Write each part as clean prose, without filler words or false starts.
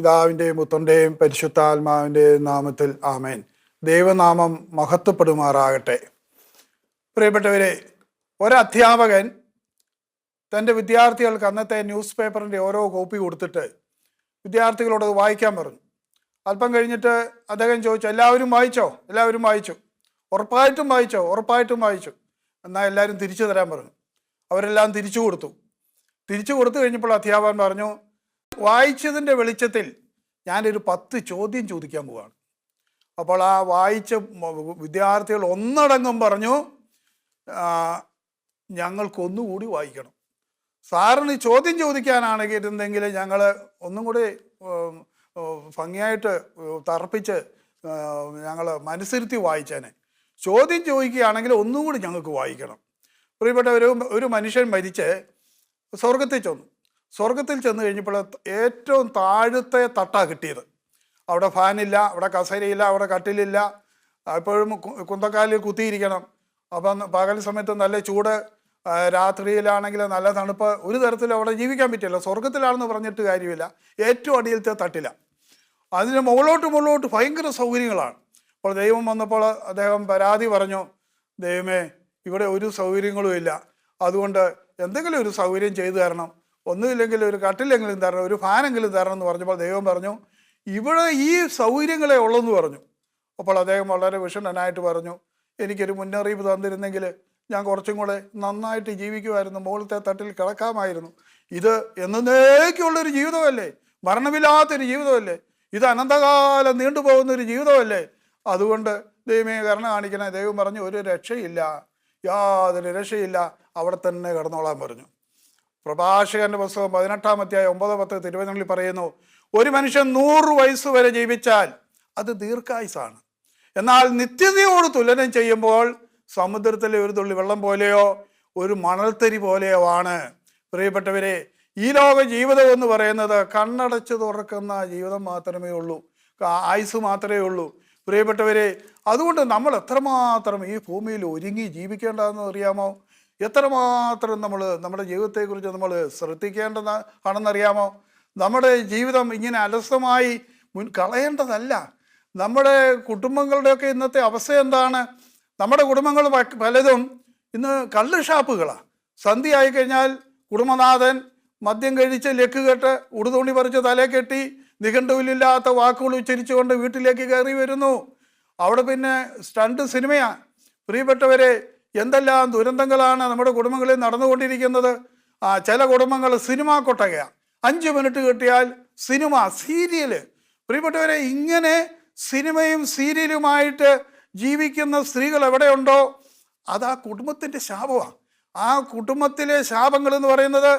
പിതാവിൻ്റെയും പുത്രൻ്റെയും പരിശുദ്ധാത്മാവിൻ്റെയും നാമത്തിൽ ആമേൻ. ദൈവനാമം മഹത്വപ്പെടുമാറാകട്ടെ. പ്രിയപ്പെട്ടവരെ, ഒരധ്യാപകൻ തൻ്റെ വിദ്യാർത്ഥികൾക്ക് അന്നത്തെ ന്യൂസ് പേപ്പറിൻ്റെ ഓരോ കോപ്പി കൊടുത്തിട്ട് വിദ്യാർത്ഥികളോട് വായിക്കാൻ പറഞ്ഞു. അല്പം കഴിഞ്ഞിട്ട് അദ്ദേഹം ചോദിച്ചു, എല്ലാവരും വായിച്ചോ? എല്ലാവരും വായിച്ചു. ഉറപ്പായിട്ടും വായിച്ചോ? ഉറപ്പായിട്ടും വായിച്ചു. എന്നാൽ എല്ലാവരും തിരിച്ചു തരാൻ പറഞ്ഞു. അവരെല്ലാം തിരിച്ചു കൊടുത്തു. തിരിച്ചു കൊടുത്തു കഴിഞ്ഞപ്പോൾ അധ്യാപകൻ പറഞ്ഞു, വായിച്ചതിൻ്റെ വെളിച്ചത്തിൽ ഞാനൊരു 10 ചോദ്യം ചോദിക്കാൻ പോവുകയാണ്. അപ്പോൾ ആ വായിച്ച വിദ്യാർത്ഥികൾ ഒന്നടങ്കം പറഞ്ഞു, ഞങ്ങൾക്കൊന്നുകൂടി വായിക്കണം. സാറിന് ചോദ്യം ചോദിക്കാനാണെങ്കിൽ ഇരുന്നെങ്കിൽ ഞങ്ങൾ ഒന്നും കൂടി ഭംഗിയായിട്ട് തർപ്പിച്ച് ഞങ്ങൾ മനസ്സിരുത്തി വായിച്ചേനെ. ചോദ്യം ചോദിക്കുകയാണെങ്കിൽ ഒന്നും കൂടി ഞങ്ങൾക്ക് വായിക്കണം. പ്രിയപ്പെട്ട ഒരു മനുഷ്യൻ മരിച്ച് സ്വർഗത്തിൽ ചെന്ന് കഴിഞ്ഞപ്പോൾ ഏറ്റവും താഴത്തെ തട്ടാണ് കിട്ടിയത്. അവിടെ ഫാനില്ല, അവിടെ കസേരയില്ല, അവിടെ കട്ടിലില്ല, എപ്പോഴും കുന്തക്കാലിൽ കുത്തിയിരിക്കണം. അപ്പം പകൽ സമയത്ത് നല്ല ചൂട്, രാത്രിയിലാണെങ്കിൽ നല്ല തണുപ്പ്, ഒരു തരത്തിലും അവിടെ ജീവിക്കാൻ പറ്റില്ല. സ്വർഗത്തിലാണെന്ന് പറഞ്ഞിട്ട് കാര്യമില്ല, ഏറ്റവും അടിയിലത്തെ തട്ടില്ല. അതിന് മുകളിലോട്ട് ഭയങ്കര സൗകര്യങ്ങളാണ്. അപ്പോൾ ദൈവം വന്നപ്പോൾ അദ്ദേഹം പരാതി പറഞ്ഞു, ദൈവമേ, ഇവിടെ ഒരു സൗകര്യങ്ങളും ഇല്ല, അതുകൊണ്ട് എന്തെങ്കിലും ഒരു സൗകര്യം ചെയ്തു തരണം, ഒന്നുമില്ലെങ്കിൽ ഒരു കട്ടിലെങ്കിലും തരണം, ഒരു ഫാനെങ്കിലും തരണം എന്ന് പറഞ്ഞപ്പോൾ ദൈവം പറഞ്ഞു, ഇവിടെ ഈ സൗകര്യങ്ങളെ ഉള്ളെന്ന് പറഞ്ഞു. അപ്പോൾ അദ്ദേഹം വളരെ വിഷണ്ണനായിട്ട് പറഞ്ഞു, എനിക്കൊരു മുന്നറിയിപ്പ് തന്നിരുന്നെങ്കിൽ ഞാൻ കുറച്ചും കൂടെ നന്നായിട്ട് ജീവിക്കുമായിരുന്നു, മുകളിലത്തെ തട്ടിൽ കിടക്കാമായിരുന്നു. ഇത് എന്നേക്കുള്ളൊരു ജീവിതമല്ലേ, മരണമില്ലാത്തൊരു ജീവിതമല്ലേ, ഇത് അനന്തകാലം നീണ്ടുപോകുന്നൊരു ജീവിതമല്ലേ, അതുകൊണ്ട് ദൈവമേ കരുണ കാണിക്കണേ. ദൈവം പറഞ്ഞു, ഒരു രക്ഷയില്ല, യാതൊരു രക്ഷയില്ല, അവിടെ തന്നെ കിടന്നോളാൻ പറഞ്ഞു. പ്രഭാഷകന്റെ പുസ്തകം 18-ാം അധ്യായം 9-10 തിരുവചനങ്ങളിൽ പറയുന്നു, ഒരു മനുഷ്യൻ 100 വയസ്സ് വരെ ജീവിച്ചാൽ അത് ദീർഘായുസാണ്. എന്നാൽ നിത്യതയോട് തുലനം ചെയ്യുമ്പോൾ സമുദ്രത്തിലെ ഒരു തുള്ളി വെള്ളം പോലെയോ ഒരു മണൽത്തരി പോലെയോ ആണ്. പ്രിയപ്പെട്ടവരെ, ഈ ലോക ജീവിതം എന്ന് പറയുന്നത് കണ്ണടച്ച് തുറക്കുന്ന ജീവിതം മാത്രമേ ഉള്ളൂ, ആയുസ് മാത്രമേ ഉള്ളൂ. പ്രിയപ്പെട്ടവരെ, അതുകൊണ്ട് നമ്മൾ എത്രമാത്രം ഈ ഭൂമിയിൽ ഒരുങ്ങി ജീവിക്കേണ്ടതെന്ന് അറിയാമോ? എത്രമാത്രം നമ്മുടെ ജീവിതത്തെക്കുറിച്ച് നമ്മൾ ശ്രദ്ധിക്കേണ്ടതാണെന്നറിയാമോ? നമ്മുടെ ജീവിതം ഇങ്ങനെ അലസമായി കളയേണ്ടതല്ല. നമ്മുടെ കുടുംബങ്ങളുടെയൊക്കെ ഇന്നത്തെ അവസ്ഥ എന്താണ്? നമ്മുടെ കുടുംബങ്ങൾ പലതും ഇന്ന് കള്ള് ഷാപ്പുകളാണ്. സന്ധ്യ ആയിക്കഴിഞ്ഞാൽ കുടുംബനാഥൻ മദ്യം കഴിച്ച് ലക്ക് കെട്ട് ഉടുതുണി പറിച്ച് തലേ കെട്ടി നിഘണ്ടുവിലില്ലാത്ത വാക്കുകൾ ഉച്ചരിച്ചുകൊണ്ട് വീട്ടിലേക്ക് കയറി വരുന്നു. അവിടെ പിന്നെ സ്റ്റണ്ട് സിനിമയാണ്. പ്രിയപ്പെട്ടവരെ, എന്തെല്ലാം ദുരന്തങ്ങളാണ് നമ്മുടെ കുടുംബങ്ങളിൽ നടന്നുകൊണ്ടിരിക്കുന്നത്. ചില കുടുംബങ്ങൾ സിനിമാ കൊട്ടകയാണ്. 5 മിനിറ്റ് കിട്ടിയാൽ സിനിമ, സീരിയല്. പ്രിയപ്പെട്ടവരെ, ഇങ്ങനെ സിനിമയും സീരിയലുമായിട്ട് ജീവിക്കുന്ന സ്ത്രീകൾ എവിടെയുണ്ടോ അത് ആ കുടുംബത്തിൻ്റെ ശാപമാണ്. ആ കുടുംബത്തിലെ ശാപങ്ങൾ എന്ന് പറയുന്നത്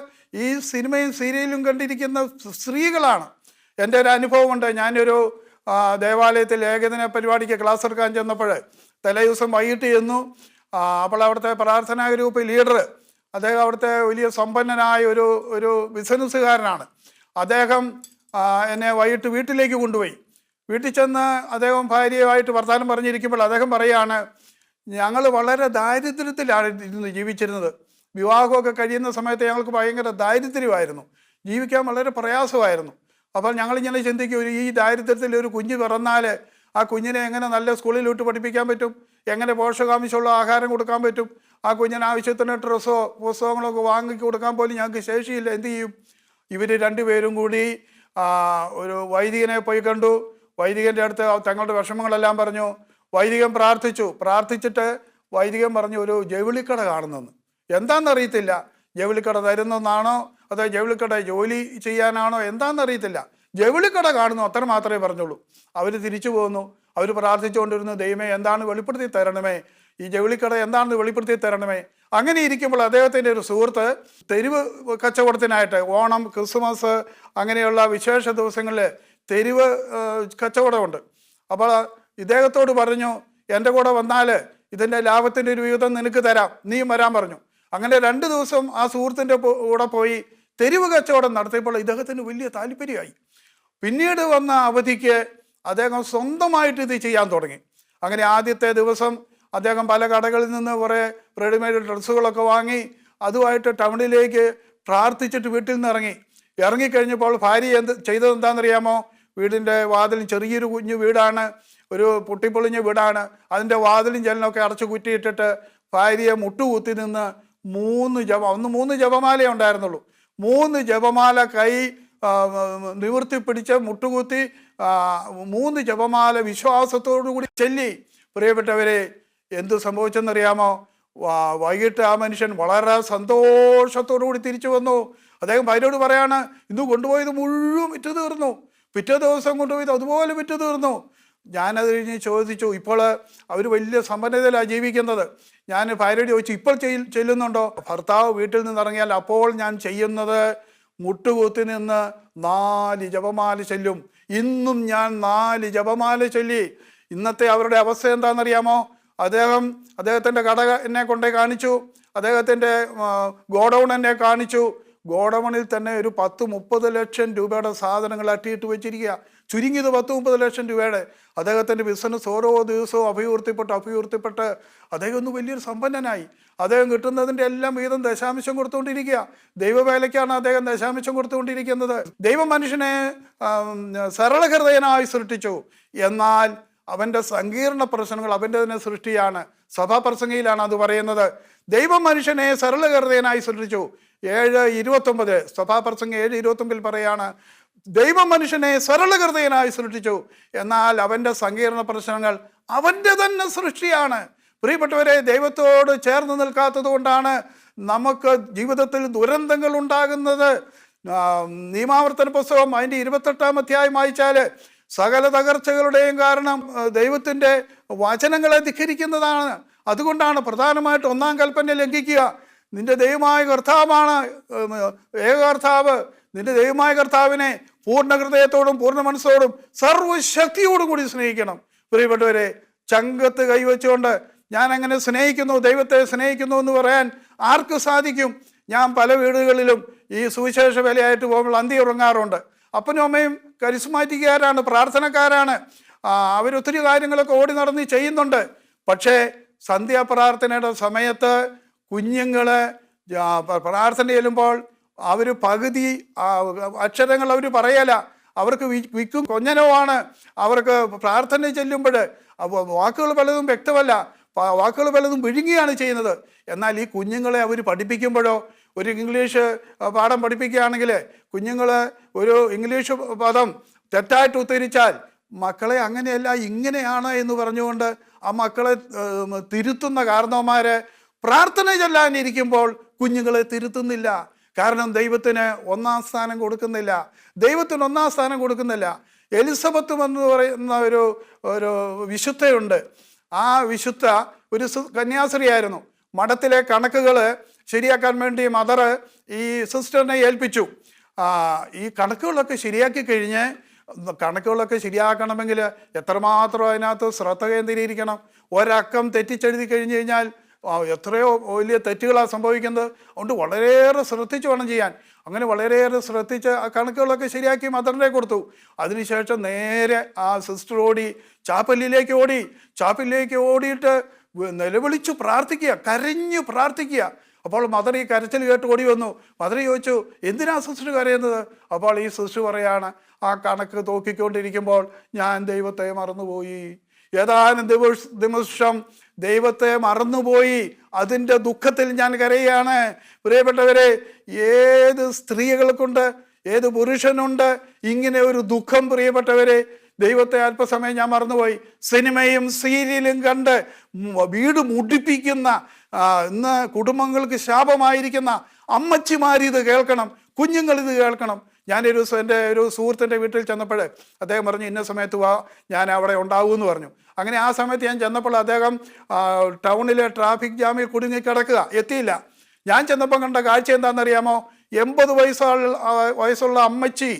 ഈ സിനിമയും സീരിയലും കണ്ടിരിക്കുന്ന സ്ത്രീകളാണ്. എൻ്റെ ഒരു അനുഭവമുണ്ട്. ഞാനൊരു ദേവാലയത്തിൽ ഏകദിന പരിപാടിക്ക് ക്ലാസ് എടുക്കാൻ ചെന്നപ്പോൾ തലേ ദിവസം വൈകിട്ട് ചെന്നു. അപ്പോൾ അവിടുത്തെ പ്രാർത്ഥനാ ഗ്രൂപ്പ് ലീഡർ, അദ്ദേഹം അവിടുത്തെ വലിയ സമ്പന്നനായ ഒരു ബിസിനസ്സുകാരനാണ്. അദ്ദേഹം എന്നെ വൈകിട്ട് വീട്ടിലേക്ക് കൊണ്ടുപോയി. വീട്ടിൽ ചെന്ന് അദ്ദേഹം ഭാര്യയുമായിട്ട് വർത്തമാനം പറഞ്ഞിരിക്കുമ്പോൾ അദ്ദേഹം പറയുകയാണ്, ഞങ്ങൾ വളരെ ദാരിദ്ര്യത്തിലാണ് ഇരുന്ന് ജീവിച്ചിരുന്നത്. വിവാഹമൊക്കെ കഴിയുന്ന സമയത്ത് ഞങ്ങൾക്ക് ഭയങ്കര ദാരിദ്ര്യമായിരുന്നു, ജീവിക്കാൻ വളരെ പ്രയാസമായിരുന്നു. അപ്പോൾ ഞങ്ങളിങ്ങനെ ചിന്തിക്കും, ഈ ദാരിദ്ര്യത്തിൽ ഒരു കുഞ്ഞ് പിറന്നാൽ ആ കുഞ്ഞിനെ എങ്ങനെ നല്ല സ്കൂളിലോട്ട് പഠിപ്പിക്കാൻ പറ്റും, എങ്ങനെ പോഷകാംശമുള്ള ആഹാരം കൊടുക്കാൻ പറ്റും, ആ കുഞ്ഞിന് ആവശ്യത്തിന് ഡ്രസ്സോ പുസ്തകങ്ങളൊക്കെ വാങ്ങി കൊടുക്കാൻ പോലും ഞങ്ങൾക്ക് ശേഷിയില്ല. എന്ത് ചെയ്യും? ഇവർ 2 പേരും കൂടി ഒരു വൈദികനെ പോയി കണ്ടു. വൈദികൻ്റെ അടുത്ത് തങ്ങളുടെ വിഷമങ്ങളെല്ലാം പറഞ്ഞു. വൈദികൻ പ്രാർത്ഥിച്ചിട്ട് വൈദികൻ പറഞ്ഞു, ഒരു ജൗളിക്കട കാണുന്നെന്ന്. എന്താണെന്നറിയത്തില്ല. ജൗളിക്കട തരുന്നെന്നാണോ അതോ ജൗളിക്കട ജോലി ചെയ്യാനാണോ എന്താണെന്നറിയത്തില്ല. ജൗളിക്കട കാണുന്നു, അത്ര മാത്രമേ പറഞ്ഞുള്ളൂ. അവർ തിരിച്ചു പോകുന്നു. അവർ പ്രാർത്ഥിച്ചുകൊണ്ടിരുന്നു, ദൈവമേ എന്താണ് വെളിപ്പെടുത്തി തരണമേ, ഈ ജൗളിക്കട എന്താണെന്ന് വെളിപ്പെടുത്തി തരണമേ. അങ്ങനെ ഇരിക്കുമ്പോൾ അദ്ദേഹത്തിൻ്റെ ഒരു സുഹൃത്ത് തെരുവ് കച്ചവടത്തിനായിട്ട് ഓണം, ക്രിസ്മസ് അങ്ങനെയുള്ള വിശേഷ ദിവസങ്ങളിൽ തെരുവ് കച്ചവടമുണ്ട്. അപ്പോൾ ഇദ്ദേഹത്തോട് പറഞ്ഞു, എൻ്റെ കൂടെ വന്നാൽ ഇതിൻ്റെ ലാഭത്തിൻ്റെ ഒരു വിഹിതം നിനക്ക് തരാം, നീയും വരാൻ പറഞ്ഞു. അങ്ങനെ 2 ദിവസം ആ സുഹൃത്തിൻ്റെ കൂടെ പോയി തെരുവ് കച്ചവടം നടത്തിയപ്പോൾ ഇദ്ദേഹത്തിന് വലിയ താല്പര്യമായി. പിന്നീട് വന്ന അവധിക്ക് അദ്ദേഹം സ്വന്തമായിട്ട് ഇത് ചെയ്യാൻ തുടങ്ങി. അങ്ങനെ ആദ്യത്തെ ദിവസം അദ്ദേഹം പല കടകളിൽ നിന്ന് കുറേ റെഡിമെയ്ഡ് ഡ്രസ്സുകളൊക്കെ വാങ്ങി അതുമായിട്ട് ടൗണിലേക്ക് പ്രാർത്ഥിച്ചിട്ട് വീട്ടിൽ നിന്ന് ഇറങ്ങിക്കഴിഞ്ഞപ്പോൾ ഭാര്യ ചെയ്തത് എന്താണെന്നറിയാമോ? വീടിൻ്റെ വാതിലും ചെറിയൊരു കുഞ്ഞു വീടാണ്, ഒരു പൊട്ടിപ്പൊളിഞ്ഞ വീടാണ്. അതിൻ്റെ വാതിലും ജനലൊക്കെ അടച്ചു കുറ്റിയിട്ടിട്ട് ഭാര്യയെ മുട്ടുകുത്തി നിന്ന് 3 ജപമാലയേ ഉണ്ടായിരുന്നുള്ളൂ. 3 ജപമാല കൈ നിവർത്തി പിടിച്ച് മുട്ടുകുത്തി 3 ജപമാല വിശ്വാസത്തോടു കൂടി ചൊല്ലി. പ്രിയപ്പെട്ടവരെ, എന്ത് സംഭവിച്ചെന്നറിയാമോ? വൈകിട്ട് ആ മനുഷ്യൻ വളരെ സന്തോഷത്തോടു കൂടി തിരിച്ചു വന്നു. അദ്ദേഹം ഭാര്യയോട് പറയാണ്, ഇന്ന് കൊണ്ടുപോയത് മുഴുവൻ വിറ്റ് തീർന്നു, പിറ്റേ ദിവസം കൊണ്ടുപോയത് അതുപോലെ വിറ്റ് തീർന്നു. ഞാനത് കഴിഞ്ഞ് ചോദിച്ചു, ഇപ്പോൾ അവർ വലിയ സമ്പന്നതയിലാണ് ജീവിക്കുന്നത്. ഞാൻ ഭാര്യയോട് ചോദിച്ചു, ഇപ്പോൾ ചെല്ലുന്നുണ്ടോ? ഭർത്താവ് വീട്ടിൽ നിന്ന് ഇറങ്ങിയാൽ അപ്പോൾ ഞാൻ ചെയ്യുന്നത് മുട്ടുകുത്തി നിന്ന് 4 ജപമാല ചൊല്ലും. ഇന്നും ഞാൻ 4 ജപമാല ചൊല്ലി. ഇന്നത്തെ അവരുടെ അവസ്ഥ എന്താണെന്നറിയാമോ? അദ്ദേഹത്തിൻ്റെ കട എന്നെ കൊണ്ടേ കാണിച്ചു, അദ്ദേഹത്തിൻ്റെ ഗോഡൗൺ എന്നെ കാണിച്ചു. ഗോഡൗണിൽ തന്നെ ഒരു 10-30 ലക്ഷം രൂപയുടെ സാധനങ്ങൾ അട്ടിയിട്ട് വെച്ചിരിക്കുക. ചുരുങ്ങിയത് 10-30 ലക്ഷം രൂപയുടെ. അദ്ദേഹത്തിൻ്റെ ബിസിനസ് ഓരോ ദിവസവും അഭിവൃദ്ധിപ്പെട്ട് അദ്ദേഹം ഒന്ന് വലിയൊരു സമ്പന്നനായി. അദ്ദേഹം കിട്ടുന്നതിൻ്റെ എല്ലാം വീതം ദശാംശം കൊടുത്തുകൊണ്ടിരിക്കുക. ദൈവവേലയ്ക്കാണ് അദ്ദേഹം ദശാംശം കൊടുത്തുകൊണ്ടിരിക്കുന്നത്. ദൈവം മനുഷ്യനെ സരളഹൃദയനായി സൃഷ്ടിച്ചു. എന്നാൽ അവൻ്റെ സങ്കീർണ പ്രശ്നങ്ങൾ അവൻ്റെ തന്നെ സൃഷ്ടിയാണ്. സഭാപ്രസംഗിയിലാണ് അത് പറയുന്നത്. ദൈവം മനുഷ്യനെ സരളഹൃദയനായി സൃഷ്ടിച്ചു. 7:29 സഭാപ്രസംഗം 7:29 പറയാണ്, ദൈവം മനുഷ്യനെ സരളഹൃദയനായി സൃഷ്ടിച്ചു, എന്നാൽ അവൻ്റെ സങ്കീർണ പ്രശ്നങ്ങൾ അവൻ്റെ തന്നെ സൃഷ്ടിയാണ്. പ്രിയപ്പെട്ടവരെ, ദൈവത്തോട് ചേർന്ന് നിൽക്കാത്തത് കൊണ്ടാണ് നമുക്ക് ജീവിതത്തിൽ ദുരന്തങ്ങൾ ഉണ്ടാകുന്നത്. നിയമാവർത്തന പുസ്തകം അതിൻ്റെ 28-ാം അധ്യായം വായിച്ചാൽ സകല തകർച്ചകളുടെയും കാരണം ദൈവത്തിൻ്റെ വചനങ്ങളെ ധിക്കരിക്കുന്നതാണ്. അതുകൊണ്ടാണ് പ്രധാനമായിട്ട് 1-ാം കൽപ്പന ലംഘിക്കുക. നിന്റെ ദൈവമായ കർത്താവാണ് ഏക കർത്താവ്. നിന്റെ ദൈവമായ കർത്താവിനെ പൂർണ്ണ ഹൃദയത്തോടും പൂർണ്ണ മനസ്സോടും സർവ്വശക്തിയോടും കൂടി സ്നേഹിക്കണം. പ്രിയപ്പെട്ടവരെ, ചങ്കത്ത് കൈവച്ചുകൊണ്ട് ഞാൻ അങ്ങനെ സ്നേഹിക്കുന്നു, ദൈവത്തെ സ്നേഹിക്കുന്നു എന്ന് പറയാൻ ആർക്ക് സാധിക്കും? ഞാൻ പല വീടുകളിലും ഈ സുവിശേഷ വേലയായിട്ട് പോകുമ്പോൾ അന്തി ഉറങ്ങാറുണ്ട്. അപ്പനും അമ്മയും കരിസ്മാറ്റിക്കാരാണ്, പ്രാർത്ഥനക്കാരാണ്, അവരൊത്തിരി കാര്യങ്ങളൊക്കെ ഓടി നടന്ന് ചെയ്യുന്നുണ്ട്. പക്ഷേ സന്ധ്യാപ്രാർത്ഥനയുടെ സമയത്ത് കുഞ്ഞുങ്ങൾ പ്രാർത്ഥന ചെല്ലുമ്പോൾ അവർ പകുതി അക്ഷരങ്ങൾ അവർ പറയല. അവർക്ക് വിക്കും കൊഞ്ഞനവുമാണ്. അവർക്ക് പ്രാർത്ഥന ചെല്ലുമ്പോൾ വാക്കുകൾ പലതും വ്യക്തമല്ല, വാക്കുകൾ പലതും വിഴുങ്ങിയാണ് ചെയ്യുന്നത്. എന്നാൽ ഈ കുഞ്ഞുങ്ങളെ അവർ പഠിപ്പിക്കുമ്പോഴോ, ഒരു ഇംഗ്ലീഷ് പാഠം പഠിപ്പിക്കുകയാണെങ്കിൽ കുഞ്ഞുങ്ങൾ ഒരു ഇംഗ്ലീഷ് പദം തെറ്റായിട്ട് ഉദ്ധരിച്ചാൽ മക്കളെ അങ്ങനെയല്ല ഇങ്ങനെയാണ് എന്ന് പറഞ്ഞുകൊണ്ട് ആ മക്കളെ തിരുത്തുന്ന കാരണവന്മാർ പ്രാർത്ഥന ചൊല്ലാനിരിക്കുമ്പോൾ കുഞ്ഞുങ്ങളെ തിരുത്തുന്നില്ല. കാരണം ദൈവത്തിന് 1-ാം സ്ഥാനം കൊടുക്കുന്നില്ല. ദൈവത്തിന് 1-ാം സ്ഥാനം കൊടുക്കുന്നില്ല. എലിസബത്ത് എന്ന് പറയുന്ന ഒരു വിശുദ്ധയുണ്ട്. ആ വിശുദ്ധ ഒരു കന്യാസ്ത്രീയായിരുന്നു. മഠത്തിലെ കണക്കുകൾ ശരിയാക്കാൻ വേണ്ടി മദർ ഈ സിസ്റ്ററിനെ ഏൽപ്പിച്ചു. ഈ കണക്കുകളൊക്കെ ശരിയാക്കി കഴിഞ്ഞ്, കണക്കുകളൊക്കെ ശരിയാക്കണമെങ്കിൽ എത്രമാത്രം അതിനകത്ത് ശ്രദ്ധ കേന്ദ്രീകരിക്കണം. ഒരക്കം തെറ്റിച്ചെഴുതി കഴിഞ്ഞ് കഴിഞ്ഞാൽ എത്രയോ വലിയ തെറ്റുകളാണ് സംഭവിക്കുന്നത്. അതുകൊണ്ട് വളരെയേറെ ശ്രദ്ധിച്ച് വേണം ചെയ്യാൻ. അങ്ങനെ വളരെയേറെ ശ്രദ്ധിച്ച് ആ കണക്കുകളൊക്കെ ശരിയാക്കി മദറിനെ കൊടുത്തു. അതിനുശേഷം നേരെ ആ സിസ്റ്റർ ചാപ്പലിലേക്ക് ഓടിയിട്ട് നിലവിളിച്ചു പ്രാർത്ഥിക്കുക, കരഞ്ഞു പ്രാർത്ഥിക്കുക. അപ്പോൾ മദർ ഈ കരച്ചിൽ കേട്ട് ഓടി വന്നു. മദർ ചോദിച്ചു, എന്തിനാ സിസ്റ്റർ കരയുന്നത്? അപ്പോൾ ഈ സിസ്റ്റർ പറയാണ്, ആ കണക്ക് നോക്കിക്കൊണ്ടിരിക്കുമ്പോൾ ഞാൻ ദൈവത്തെ മറന്നുപോയി. ഏതാനും നിമിഷം ദൈവത്തെ മറന്നുപോയി. അതിൻ്റെ ദുഃഖത്തിൽ ഞാൻ കരയാണ്. പ്രിയപ്പെട്ടവരെ, ഏത് സ്ത്രീകൾക്കുണ്ട്, ഏത് പുരുഷനുണ്ട് ഇങ്ങനെ ഒരു ദുഃഖം? പ്രിയപ്പെട്ടവരെ, ദൈവത്തെ അല്പസമയം ഞാൻ മറന്നുപോയി. സിനിമയും സീരിയലും കണ്ട് വീട് മുടിപ്പിക്കുന്ന, ഇന്ന് കുടുംബങ്ങൾക്ക് ശാപമായിരിക്കുന്ന അമ്മച്ചിമാരിത് കേൾക്കണം, കുഞ്ഞുങ്ങളിത് കേൾക്കണം. ഞാനൊരു എൻ്റെ ഒരു സുഹൃത്തിൻ്റെ വീട്ടിൽ ചെന്നപ്പോൾ അദ്ദേഹം പറഞ്ഞു, ഇന്ന സമയത്ത് വാ, ഞാൻ അവിടെ ഉണ്ടാവുമെന്ന് പറഞ്ഞു. അങ്ങനെ ആ സമയത്ത് ഞാൻ ചെന്നപ്പോൾ അദ്ദേഹം ടൗണിലെ ട്രാഫിക് ജാമിൽ കുടുങ്ങിക്കിടക്കുക, എത്തിയില്ല. ഞാൻ ചെന്നപ്പം കണ്ട കാഴ്ച എന്താണെന്നറിയാമോ? 80 വയസ്സുള്ള അമ്മച്ചി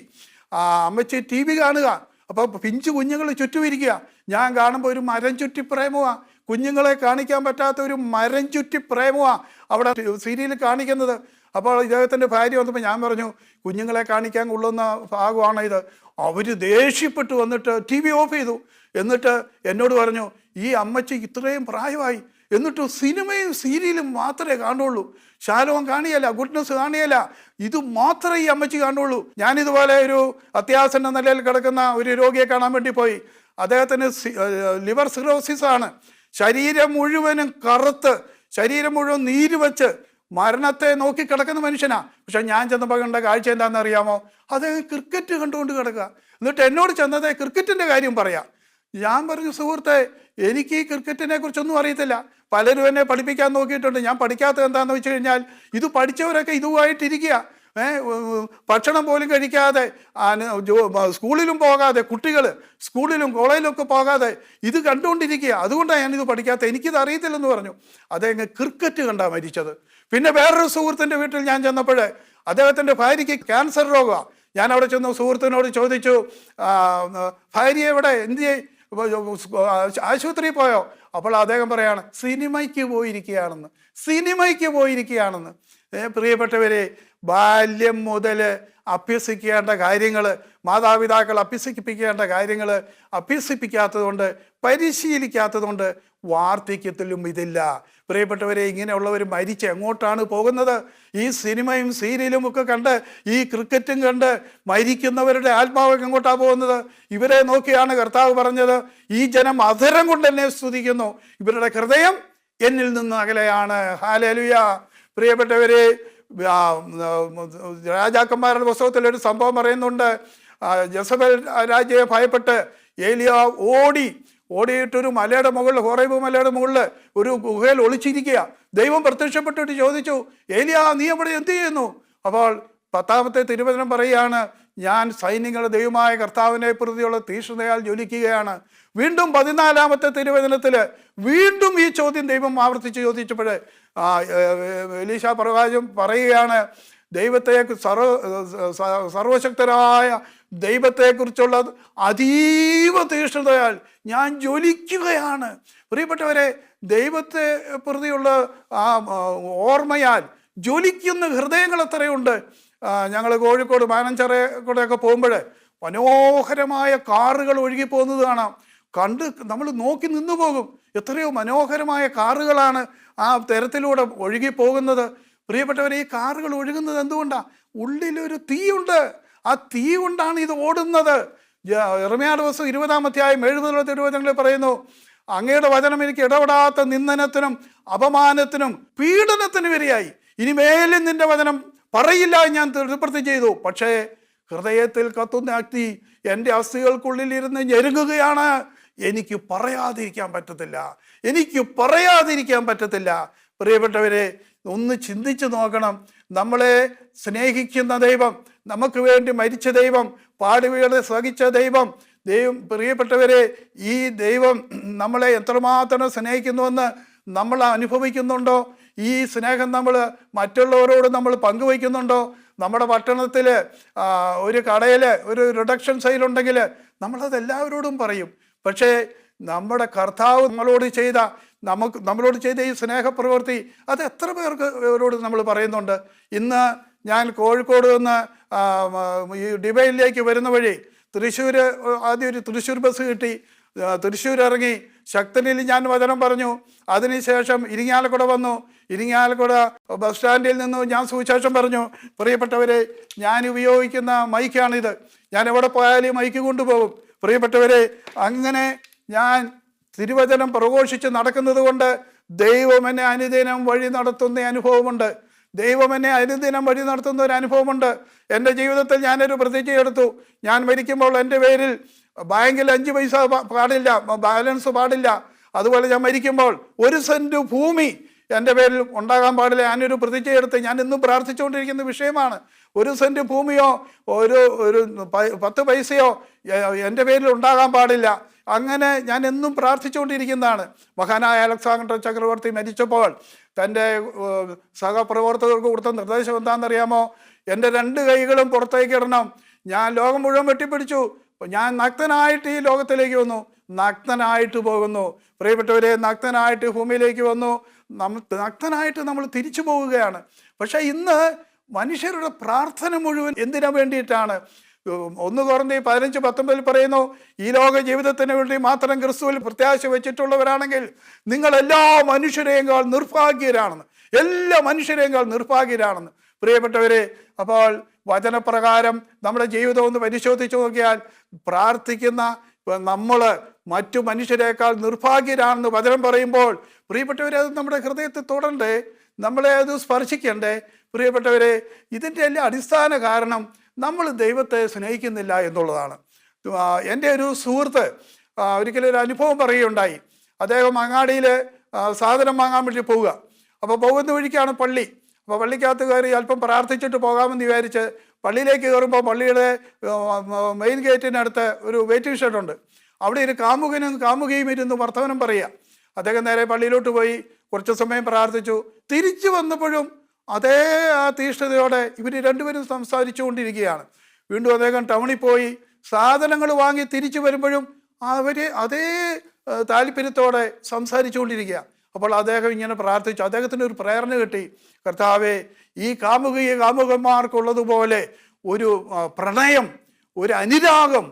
TV കാണുക. അപ്പോൾ പിഞ്ചു കുഞ്ഞുങ്ങൾ ചുറ്റും ഇരിക്കുക. ഞാൻ കാണുമ്പോൾ ഒരു മരം ചുറ്റി പ്രേമമാണ്, കുഞ്ഞുങ്ങളെ കാണിക്കാൻ പറ്റാത്ത ഒരു മരം ചുറ്റി പ്രേമമാണ് അവിടെ സീരിയൽ കാണിക്കുന്നത്. അപ്പോൾ ഇദ്ദേഹത്തിൻ്റെ ഭാര്യ വന്നപ്പോൾ ഞാൻ പറഞ്ഞു, കുഞ്ഞുങ്ങളെ കാണിക്കാൻ കൊള്ളുന്ന ഭാഗമാണ് ഇത്. അവർ ദേഷ്യപ്പെട്ട് വന്നിട്ട് TV ഓഫ് ചെയ്തു. എന്നിട്ട് എന്നോട് പറഞ്ഞു, ഈ അമ്മച്ചി ഇത്രയും പ്രായമായി, എന്നിട്ട് സിനിമയും സീരിയലും മാത്രമേ കാണുള്ളൂ. ശാലോം കാണിയല്ല, ഗുഡ്നസ് കാണിയല്ല, ഇത് മാത്രമേ ഈ അമ്മച്ചി കാണുള്ളൂ. ഞാനിതുപോലെ ഒരു അത്യാസന്ന നിലയിൽ കിടക്കുന്ന ഒരു രോഗിയെ കാണാൻ വേണ്ടി പോയി. അദ്ദേഹത്തിന് ലിവർ സിറോസിസ് ആണ്. ശരീരം മുഴുവനും കറുത്ത്, ശരീരം മുഴുവൻ നീര് വെച്ച് മരണത്തെ നോക്കി കിടക്കുന്ന മനുഷ്യനാ. പക്ഷെ ഞാൻ ചെന്നപ്പോൾ കണ്ട കാഴ്ച എന്താണെന്ന് അറിയാമോ? അദ്ദേഹം ക്രിക്കറ്റ് കണ്ടുകൊണ്ട് കിടക്കുക. എന്നിട്ട് എന്നോട് ചെന്നത് ക്രിക്കറ്റിൻ്റെ കാര്യം പറയാം. ഞാൻ പറഞ്ഞു, സുഹൃത്തെ, എനിക്ക് ഈ ക്രിക്കറ്റിനെ കുറിച്ചൊന്നും അറിയത്തില്ല. പലരും എന്നെ പഠിപ്പിക്കാൻ നോക്കിയിട്ടുണ്ട്. ഞാൻ പഠിക്കാത്തത് എന്താണെന്ന് വെച്ച് കഴിഞ്ഞാൽ, ഇത് പഠിച്ചവരൊക്കെ ഇതുമായിട്ടിരിക്കുക. ഭക്ഷണം പോലും കഴിക്കാതെ, സ്കൂളിലും പോകാതെ, കുട്ടികൾ സ്കൂളിലും കോളേജിലൊക്കെ പോകാതെ ഇത് കണ്ടുകൊണ്ടിരിക്കുക. അതുകൊണ്ടാണ് ഞാനിത് പഠിക്കാത്തത്, എനിക്കിത് അറിയത്തില്ലെന്ന് പറഞ്ഞു. അദ്ദേഹം ക്രിക്കറ്റ് കണ്ടാണ് മരിച്ചത്. പിന്നെ വേറൊരു സുഹൃത്തിൻ്റെ വീട്ടിൽ ഞാൻ ചെന്നപ്പോൾ അദ്ദേഹത്തിൻ്റെ ഭാര്യയ്ക്ക് ക്യാൻസർ രോഗമാണ്. ഞാൻ അവിടെ ചെന്ന് സുഹൃത്തിനോട് ചോദിച്ചു, ഭാര്യ എവിടെ, എന്ത് ആശുപത്രിയിൽ പോയോ? അപ്പോൾ അദ്ദേഹം പറയാണ്, സിനിമയ്ക്ക് പോയിരിക്കുകയാണെന്ന്. പ്രിയപ്പെട്ടവരെ, ബാല്യം മുതൽ അഭ്യസിക്കേണ്ട കാര്യങ്ങൾ, മാതാപിതാക്കൾ അഭ്യസിപ്പിക്കേണ്ട കാര്യങ്ങൾ അഭ്യസിപ്പിക്കാത്തത് കൊണ്ട്, പരിശീലിക്കാത്തത് കൊണ്ട് വാർദ്ധക്യത്തിലും ഇതില്ല. പ്രിയപ്പെട്ടവരെ, ഇങ്ങനെയുള്ളവർ മരിച്ച് എങ്ങോട്ടാണ് പോകുന്നത്? ഈ സിനിമയും സീരിയലും ഒക്കെ കണ്ട്, ഈ ക്രിക്കറ്റും കണ്ട് മരിക്കുന്നവരുടെ ആത്മാവൊക്കെ എങ്ങോട്ടാണ് പോകുന്നത്? ഇവരെ നോക്കിയാണ് കർത്താവ് പറഞ്ഞത്, ഈ ജനം അധരം കൊണ്ട് എന്നെ സ്തുതിക്കുന്നു, ഇവരുടെ ഹൃദയം എന്നിൽ നിന്ന് അകലെയാണ്. ഹല്ലേലൂയ. പ്രിയപ്പെട്ടവരെ, രാജാക്കന്മാരുടെ പുസ്തകത്തിൽ ഒരു സംഭവം പറയുന്നുണ്ട്. ജസബേൽ രാജ്യയെ ഭയപ്പെട്ട് ഏലിയാ ഓടിയിട്ടൊരു മലയുടെ മുകളിൽ, ഹോറേബ് മലയുടെ മുകളിൽ ഒരു ഗുഹയിൽ ഒളിച്ചിരിക്കുക. ദൈവം പ്രത്യക്ഷപ്പെട്ടിട്ട് ചോദിച്ചു, ഏലിയാ, നീ അവിടെ എന്ത് ചെയ്യുന്നു? അപ്പോൾ 10-ാമത്തെ തിരുവചനം പറയുകയാണ്, ഞാൻ സൈന്യങ്ങളുടെ ദൈവമായ കർത്താവിനെ പ്രതിയുള്ള തീഷ്ണതയാൽ ജ്വലിക്കുകയാണ്. വീണ്ടും 14-ാമത്തെ തിരുവചനത്തിൽ വീണ്ടും ഈ ചോദ്യം ദൈവം ആവർത്തിച്ച് ചോദിച്ചപ്പോൾ എലീശ പ്രവാചകൻ പറയുകയാണ്, ദൈവത്തെ സർവശക്തരായ ദൈവത്തെക്കുറിച്ചുള്ള അതീവ തീഷ്ണതയാൽ ഞാൻ ജ്വലിക്കുകയാണ്. പ്രിയപ്പെട്ടവരെ, ദൈവത്തെ പ്രതിയുള്ള ആ ഓർമ്മയാൽ ജ്വലിക്കുന്ന ഹൃദയങ്ങൾ എത്രയുണ്ട്. ഞങ്ങൾ കോഴിക്കോട് മാനഞ്ചിറ കൂടെയൊക്കെ പോകുമ്പോൾ മനോഹരമായ കാറുകൾ ഒഴുകി പോകുന്നത് കാണാം. കണ്ട് നമ്മൾ നോക്കി നിന്നു പോകും. എത്രയോ മനോഹരമായ കാറുകളാണ് ആ തരത്തിലൂടെ ഒഴുകി പോകുന്നത്. പ്രിയപ്പെട്ടവരെ, ഈ കാറുകൾ ഒഴുകുന്നത് എന്തുകൊണ്ടാണ്? ഉള്ളിലൊരു തീയുണ്ട്. ആ തീ കൊണ്ടാണ് ഇത് ഓടുന്നത്. യിരെമ്യാ ദിവസം 20-ാം അധ്യായം 70 തിരുവചനങ്ങളിൽ പറയുന്നു, അങ്ങയുടെ വചനം എനിക്ക് ഇടപെടാത്ത നിന്ദനത്തിനും അപമാനത്തിനും പീഡനത്തിനും ഇരയായി. ഇനിമേലും നിന്റെ വചനം പറയില്ല ഞാൻ ദൃഢപ്രതിജ്ഞ ചെയ്തു. പക്ഷേ ഹൃദയത്തിൽ കത്തുന്ന അഗ്നി എൻ്റെ അസ്ഥികൾക്കുള്ളിൽ ഇരുന്ന് ഞെരുങ്ങുകയാണ്. എനിക്ക് പറയാതിരിക്കാൻ പറ്റത്തില്ല. പ്രിയപ്പെട്ടവരെ, ഒന്ന് ചിന്തിച്ചു നോക്കണം. നമ്മളെ സ്നേഹിക്കുന്ന ദൈവം, നമുക്ക് വേണ്ടി മരിച്ച ദൈവം, പാടുവീട് സഹിച്ച ദൈവം, പ്രിയപ്പെട്ടവരെ, ഈ ദൈവം നമ്മളെ എത്രമാത്രം സ്നേഹിക്കുന്നുവെന്ന് നമ്മൾ അനുഭവിക്കുന്നുണ്ടോ? ഈ സ്നേഹം നമ്മൾ മറ്റുള്ളവരോട് നമ്മൾ പങ്കുവയ്ക്കുന്നുണ്ടോ? നമ്മുടെ പട്ടണത്തിൽ ഒരു കടയിൽ ഒരു റിഡക്ഷൻ സെയിലുണ്ടെങ്കിൽ നമ്മളത് എല്ലാവരോടും പറയും. പക്ഷേ നമ്മുടെ കർത്താവ് നമ്മളോട് ചെയ്ത ഈ സ്നേഹപ്രവൃത്തി അത് എത്ര പേർക്ക് നമ്മൾ പറയുന്നുണ്ട്? ഇന്ന് ഞാൻ കോഴിക്കോട് നിന്ന് ഈ ഡിവൈനിലേക്ക് വരുന്ന വഴി ആദ്യം ഒരു തൃശ്ശൂർ ബസ് കിട്ടി. തൃശ്ശൂർ ഇറങ്ങി ശക്തനിൽ ഞാൻ വചനം പറഞ്ഞു. അതിനുശേഷം ഇരിങ്ങാലക്കുട വന്നു. ഇരിങ്ങാലക്കുട ബസ് സ്റ്റാൻഡിൽ നിന്ന് ഞാൻ സുവിശേഷം പറഞ്ഞു. പ്രിയപ്പെട്ടവരെ, ഞാൻ ഉപയോഗിക്കുന്ന മൈക്കാണിത്. ഞാൻ എവിടെ പോയാലും മൈക്ക് കൊണ്ടുപോകും. പ്രിയപ്പെട്ടവരെ, അങ്ങനെ ഞാൻ തിരുവചനം പ്രഘോഷിച്ച് നടക്കുന്നത് കൊണ്ട് ദൈവം എന്നെ അനുദിനം വഴി നടത്തുന്ന അനുഭവമുണ്ട്. ഒരു അനുഭവമുണ്ട്. എൻ്റെ ജീവിതത്തിൽ ഞാനൊരു പ്രതിജ്ഞ എടുത്തു. ഞാൻ മരിക്കുമ്പോൾ എൻ്റെ പേരിൽ ബാങ്കിൽ 5 പൈസ പാടില്ല, ബാലൻസ് പാടില്ല. അതുപോലെ ഞാൻ മരിക്കുമ്പോൾ 1 സെൻറ്റ് ഭൂമി എൻ്റെ പേരിൽ ഉണ്ടാകാൻ പാടില്ല. ഞാനൊരു പ്രതിജ്ഞ എടുത്ത് ഞാൻ ഇന്നും പ്രാർത്ഥിച്ചുകൊണ്ടിരിക്കുന്ന വിഷയമാണ്. 1 സെൻറ്റ് ഭൂമിയോ ഒരു 10 പൈസയോ എൻ്റെ പേരിൽ ഉണ്ടാകാൻ പാടില്ല. അങ്ങനെ ഞാൻ എന്നും പ്രാർത്ഥിച്ചുകൊണ്ടിരിക്കുന്നതാണ്. മഹാനായ അലക്സാണ്ടർ ചക്രവർത്തി മരിച്ചപ്പോൾ തൻ്റെ സഹപ്രവർത്തകർക്ക് കൊടുത്ത നിർദ്ദേശം എന്താണെന്നറിയാമോ? എൻ്റെ 2 കൈകളും പുറത്തേക്ക് ഇടണം. ഞാൻ ലോകം മുഴുവൻ വെട്ടിപ്പിടിച്ചു. ഞാൻ നഗ്നനായിട്ട് ഈ ലോകത്തിലേക്ക് വന്നു, നഗ്നനായിട്ട് പോകുന്നു. പ്രിയപ്പെട്ടവരെ, നഗ്നനായിട്ട് ഭൂമിയിലേക്ക് വന്നു, നഗ്നനായിട്ട് നമ്മൾ തിരിച്ചു പോവുകയാണ്. പക്ഷേ ഇന്ന് മനുഷ്യരുടെ പ്രാർത്ഥന മുഴുവൻ എന്തിനു വേണ്ടിയിട്ടാണ്? 1 കൊരിന്ത്യർ 15:19 പറയുന്നു, ഈ ലോക ജീവിതത്തിന് വേണ്ടി മാത്രം ക്രിസ്തുവിൽ പ്രത്യാശ വെച്ചിട്ടുള്ളവരാണെങ്കിൽ നിങ്ങൾ എല്ലാ മനുഷ്യരെക്കാൾ നിർഭാഗ്യരാണെന്ന്, എല്ലാ മനുഷ്യരെക്കാൾ നിർഭാഗ്യരാണെന്ന്. പ്രിയപ്പെട്ടവരെ, അപ്പോൾ വചനപ്രകാരം നമ്മുടെ ജീവിതം ഒന്ന് പരിശോധിച്ച് നോക്കിയാൽ പ്രാർത്ഥിക്കുന്ന നമ്മൾ മറ്റു മനുഷ്യരെക്കാൾ നിർഭാഗ്യരാണെന്ന് വചനം പറയുമ്പോൾ, പ്രിയപ്പെട്ടവരെ, അത് നമ്മുടെ ഹൃദയത്തിൽ തൊടണ്ടേ, നമ്മളെ അത് സ്പർശിക്കണ്ടേ? പ്രിയപ്പെട്ടവരെ, ഇതിൻ്റെ എല്ലാം അടിസ്ഥാന കാരണം നമ്മൾ ദൈവത്തെ സ്നേഹിക്കുന്നില്ല എന്നുള്ളതാണ്. എൻ്റെ ഒരു സുഹൃത്ത് ഒരിക്കലും ഒരു അനുഭവം പറയുകയുണ്ടായി. അദ്ദേഹം അങ്ങാടിയിൽ സാധനം വാങ്ങാൻ വേണ്ടി പോവുക. അപ്പോൾ പോകുന്ന വഴിക്കാണ് പള്ളി. അപ്പോൾ പള്ളിക്കകത്ത് കയറി അല്പം പ്രാർത്ഥിച്ചിട്ട് പോകാമെന്ന് വിചാരിച്ച് പള്ളിയിലേക്ക് കയറുമ്പോൾ പള്ളിയുടെ മെയിൻ ഗേറ്റിനടുത്ത് ഒരു വെയിറ്റിംഗ് ഷെഡുണ്ട്. അവിടെ ഒരു കാമുകനും കാമുകയും ഇരുന്ന് വർത്തമാനം പറയുക. അദ്ദേഹം നേരെ പള്ളിയിലോട്ട് പോയി കുറച്ച് സമയം പ്രാർത്ഥിച്ചു. തിരിച്ചു വന്നപ്പോഴും അതേ ആ തീഷ്ണതയോടെ ഇവർ രണ്ടുപേരും സംസാരിച്ചു കൊണ്ടിരിക്കുകയാണ്. വീണ്ടും അദ്ദേഹം ടൗണിൽ പോയി സാധനങ്ങൾ വാങ്ങി തിരിച്ചു വരുമ്പോഴും അവർ അതേ താല്പര്യത്തോടെ സംസാരിച്ചു കൊണ്ടിരിക്കുക. അപ്പോൾ അദ്ദേഹം ഇങ്ങനെ പ്രാർത്ഥിച്ചു. അദ്ദേഹത്തിന് ഒരു പ്രേരണ കിട്ടി, കർത്താവേ, ഈ കാമുകന്മാർക്കുള്ളതുപോലെ ഒരു പ്രണയം, ഒരു അനുരാഗം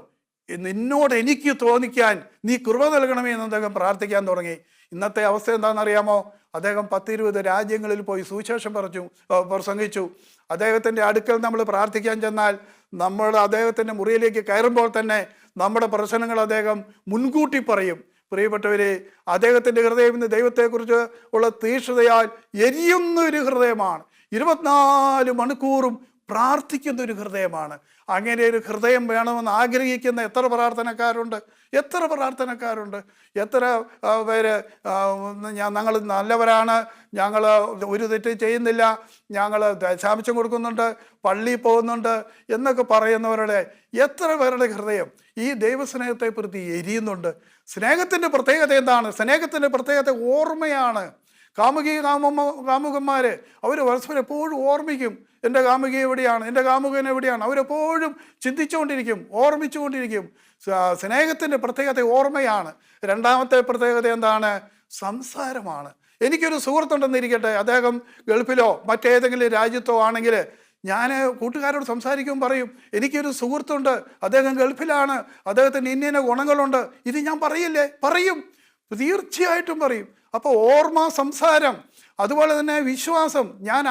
നിന്നോട് എനിക്ക് തോന്നിക്കാൻ നീ കൃപ നൽകണമേ എന്ന് അദ്ദേഹം പ്രാർത്ഥിക്കാൻ തുടങ്ങി. ഇന്നത്തെ അവസ്ഥ എന്താണെന്നറിയാമോ? അദ്ദേഹം 10-20 രാജ്യങ്ങളിൽ പോയി സുവിശേഷം പ്രസംഗിച്ചു. അദ്ദേഹത്തിൻ്റെ അടുക്കൽ നമ്മൾ പ്രാർത്ഥിക്കാൻ ചെന്നാൽ നമ്മൾ അദ്ദേഹത്തിൻ്റെ മുറിയിലേക്ക് കയറുമ്പോൾ തന്നെ നമ്മുടെ പ്രശ്നങ്ങൾ അദ്ദേഹം മുൻകൂട്ടി പറയും. പ്രിയപ്പെട്ടവരെ, അദ്ദേഹത്തിൻ്റെ ഹൃദയം ഇന്ന് ദൈവത്തെക്കുറിച്ച് ഉള്ള തീക്ഷ്ണതയാൽ എരിയുന്ന ഒരു ഹൃദയമാണ്. 24 മണിക്കൂറും പ്രാർത്ഥിക്കുന്ന ഒരു ഹൃദയമാണ്. അങ്ങനെ ഒരു ഹൃദയം വേണമെന്ന് ആഗ്രഹിക്കുന്ന എത്ര പ്രാർത്ഥനക്കാരുണ്ട്, എത്ര പേര് ഞങ്ങൾ നല്ലവരാണ്, ഞങ്ങൾ ഒരു തെറ്റ് ചെയ്യുന്നില്ല, ഞങ്ങൾ ദശാംശം കൊടുക്കുന്നുണ്ട്, പള്ളിയിൽ പോകുന്നുണ്ട് എന്നൊക്കെ പറയുന്നവരുടെ എത്ര പേരുടെ ഹൃദയം ഈ ദൈവസ്നേഹത്തെ പ്രതി എരിയുന്നുണ്ട്? സ്നേഹത്തിൻ്റെ പ്രത്യേകത എന്താണ്? സ്നേഹത്തിൻ്റെ പ്രത്യേകത ഓർമ്മയാണ്. കാമുകന്മാർ അവർ പരസ്പരം എപ്പോഴും ഓർമ്മിക്കും, എൻ്റെ കാമുകി എവിടെയാണ്, എൻ്റെ കാമുകൻ എവിടെയാണ്, അവരെപ്പോഴും ചിന്തിച്ചുകൊണ്ടിരിക്കും, ഓർമ്മിച്ചുകൊണ്ടിരിക്കും. സ്നേഹത്തിൻ്റെ പ്രത്യേകത ഓർമ്മയാണ്. രണ്ടാമത്തെ പ്രത്യേകത എന്താണ്? സംസാരമാണ്. എനിക്കൊരു സുഹൃത്തുണ്ടെന്നിരിക്കട്ടെ, അദ്ദേഹം ഗൾഫിലോ മറ്റേതെങ്കിലും രാജ്യത്തോ ആണെങ്കിൽ ഞാൻ കൂട്ടുകാരോട് സംസാരിക്കുമ്പോൾ പറയും, എനിക്കൊരു സുഹൃത്തുണ്ട്, അദ്ദേഹം ഗൾഫിലാണ്, അദ്ദേഹത്തിന് ഇന്ന ഗുണങ്ങളുണ്ട്. ഇത് ഞാൻ പറയില്ലേ? പറയും, തീർച്ചയായിട്ടും പറയും. അപ്പോൾ ഓർമ്മ, സംസാരം, അതുപോലെ തന്നെ വിശ്വാസം. ഞാൻ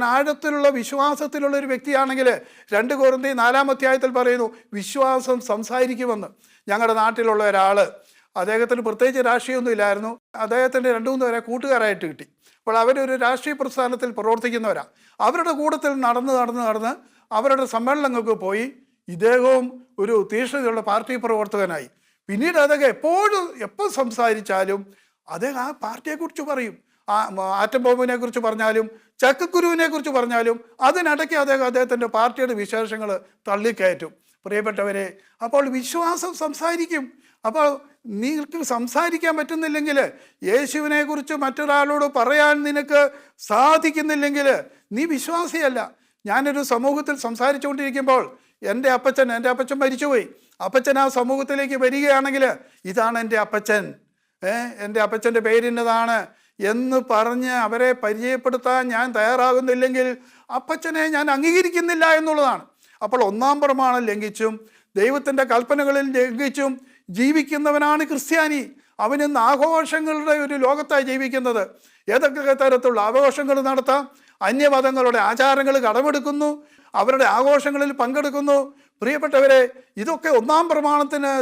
ആഴത്തിലുള്ള വിശ്വാസത്തിലുള്ള ഒരു വ്യക്തിയാണെങ്കിൽ 2 കൊരിന്ത്യർ 4-ാം അധ്യായത്തിൽ പറയുന്നു, വിശ്വാസം സംസാരിക്കുമെന്ന്. ഞങ്ങളുടെ നാട്ടിലുള്ള ഒരാൾ, അദ്ദേഹത്തിന് പ്രത്യേകിച്ച് രാഷ്ട്രീയമൊന്നും ഇല്ലായിരുന്നു, അദ്ദേഹത്തിൻ്റെ 2-3 പേരെ കൂട്ടുകാരായിട്ട് കിട്ടി. അപ്പോൾ അവരൊരു രാഷ്ട്രീയ പ്രസ്ഥാനത്തിൽ പ്രവർത്തിക്കുന്നവരാണ്. അവരുടെ കൂട്ടത്തിൽ നടന്ന് അവരുടെ സമ്മേളനങ്ങൾക്ക് പോയി ഇദ്ദേഹവും ഒരു തീക്ഷ്ണതയുള്ള പാർട്ടി പ്രവർത്തകനായി. പിന്നീട് അദ്ദേഹം എപ്പോൾ സംസാരിച്ചാലും അദ്ദേഹം ആ പാർട്ടിയെക്കുറിച്ച് പറയും. ആറ്റം ബോംബിനെ കുറിച്ച് പറഞ്ഞാലും ചക്കക്കുരുവിനെ കുറിച്ച് പറഞ്ഞാലും അതിനിടയ്ക്ക് അദ്ദേഹത്തിൻ്റെ പാർട്ടിയുടെ വിശേഷങ്ങൾ തള്ളിക്കയറ്റും. പ്രിയപ്പെട്ടവരെ, അപ്പോൾ വിശ്വാസം സംസാരിക്കും. അപ്പോൾ നിങ്ങൾക്ക് സംസാരിക്കാൻ പറ്റുന്നില്ലെങ്കിൽ, യേശുവിനെ കുറിച്ച് മറ്റൊരാളോട് പറയാൻ നിനക്ക് സാധിക്കുന്നില്ലെങ്കിൽ നീ വിശ്വാസിയല്ല. ഞാനൊരു സമൂഹത്തിൽ സംസാരിച്ചുകൊണ്ടിരിക്കുമ്പോൾ എൻ്റെ അപ്പച്ചൻ മരിച്ചുപോയി. അപ്പച്ചൻ ആ സമൂഹത്തിലേക്ക് വരികയാണെങ്കിൽ, ഇതാണ് എൻ്റെ അപ്പച്ചൻ, എൻ്റെ അപ്പച്ചൻ്റെ പേരിന്നതാണ് എന്ന് പറഞ്ഞ് അവരെ പരിചയപ്പെടുത്താൻ ഞാൻ തയ്യാറാകുന്നില്ലെങ്കിൽ അപ്പച്ചനെ ഞാൻ അംഗീകരിക്കുന്നില്ല എന്നുള്ളതാണ്. അപ്പോൾ 1-ാം പ്രമാണം ലംഘിച്ചും ദൈവത്തിൻ്റെ കൽപ്പനകളിൽ ലംഘിച്ചും ജീവിക്കുന്നവനാണ് ക്രിസ്ത്യാനി. അവൻ ഇന്ന് ആഘോഷങ്ങളുടെ ഒരു ലോകത്താണ് ജീവിക്കുന്നത്. ഏതൊക്കെ തരത്തിലുള്ള ആഘോഷങ്ങൾ നടത്താം? അന്യമതങ്ങളുടെ ആചാരങ്ങൾ കടമെടുക്കുന്നു, അവരുടെ ആഘോഷങ്ങളിൽ പങ്കെടുക്കുന്നു. പ്രിയപ്പെട്ടവരെ, ഇതൊക്കെ 1-ാം പ്രമാണത്തിന്